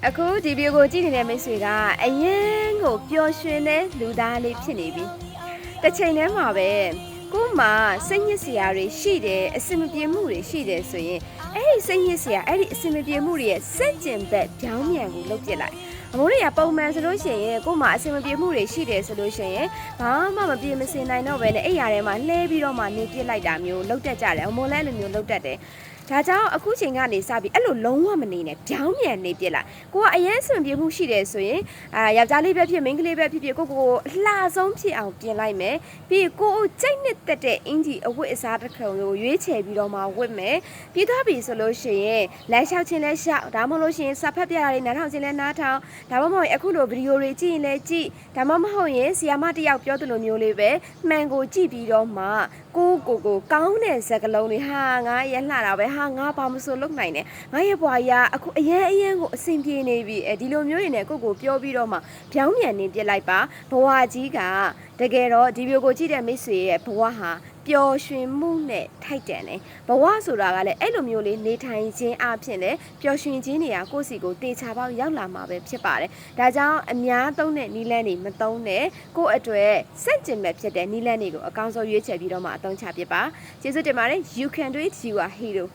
အခုဒီဗီဒီယိုကိုကြည့်နေတဲ့မိတ်ဆွေကအရင်ကိုပျော်ရွှင်တဲ့လူသားလေးဖြစ်နေပြီတစ်ချိန်တည်းမှာပဲကို့မှာစိတ်ညစ်စရာတွေရှိတယ်အစင်မပြေမှုတွေရှိတယ်ဆိုရင်အဲ့ဒီစိတ်ညစ်စရာအဲ့ဒီအစင်မပြေမှုတွေရဲ့စက်ကျင်ဘက်ပြောင်းမြန်ကိုလုပ်ပြလိုက်အမိုးတွေကပုံမှန်ဆိုလို့ရှိရင်ကို့မှာအစင်မပြေမှုတွေရှိတယ်ဆိုလို့ရှိရင်ဘာမှမပြေမစင်နိုင်တော့ပဲနဲ့အဲ့ຢာထဲမှာလှဲပြီးတော့မှနေပြစ်လိုက်တာမျိုးလုပ်တတ်ကြတယ်အမိုးလဲလိုမျိုးလုပ်တတ်တယ်ဒါကြောင့်အခုချိန်ကနေစပြီးအဲ့လိုလုံးဝမနေနဲ့ပြောင်းမြန်နေပြစ်လိုက်ကိုကအရင်ဆွန်ပြေမှုရှိတယ်ဆိုရင်ယောက်ျားလေးပဲဖြစ်မိန်းကလေးပဲဖြစ်ဖြစ်ကိုအလှဆုံးဖြစ်အောင်ပြင်လိုက်မယ်ပြီးကိုကြိတ်နှစ်သက်တဲ့အင်ဂျီအဝတ်အစားတစ်ခုကိုရွေးချယ်ပြီးတော့မှဝတ်မယ်ပြီးသွားပြီဆိုလို့ရှိရင်လမ်းလျှောက်ခြင်းလဲလျှောက်ဒါမှမဟုတ်လို့ရှိရင်စာဖတ်ပြတာတွေနားထောင်ခြင်းလဲနားထောင်ဒါမှမဟုတ်အခုလိုဗီဒီယိုတွေကြည့်ရင်လဲကြည့်ဒါမှမဟုတ်ရင်ဆီယာမတယောက်ပြောသလိုမျိုးလေးပဲမှန်ကိုကြည့်ပြီးတော့မှကိုကောင်းတဲ့စကားလုံးတွေဟာငါရဲ့လှတာပဲဟာငါဘာမဆိုလုပ်နိုင်တယ်ငါရဲ့ဘွားကြီးအခုအရင်ကိုအဆင်ပြေနေပြီဒီလိုမျိုးတွေနဲ့ကိုပြောပြီးတော့မှပြောင်းမြန်နေပြစ်လိုက်ပါဘွားကြီးကတကယ်တော့ဒီဗီဒီယိုကိုကြည့်တဲ့မိတ်ဆွေရဲ့ဘွားဟာပျော်ရွှင်မှုနဲ့ထိုက်တန်တယ်ဘဝဆိုတာကလည်းအဲ့လိုမျိုးလေးနေထိုင်ခြင်းအပြင်လည်းပျော်ရွှင်ခြင်းတွေကကိုယ့်စီကိုတေချာပေါက်ရောက်လာမှာပဲဖြစ်ပါတယ်ဒါကြောင့်အများသုံးတဲ့နီးလန်းတွေမသုံးနဲ့ကိုယ့်အတွက်စန့်ကျင်မဲ့ဖြစ်တဲ့နီးလန်းတွေကိုအကောင်းဆုံးရွေးချယ်ပြီးတော့မှအသုံးချပြပါကျေးဇူးတင်ပါတယ် You can do it you are hero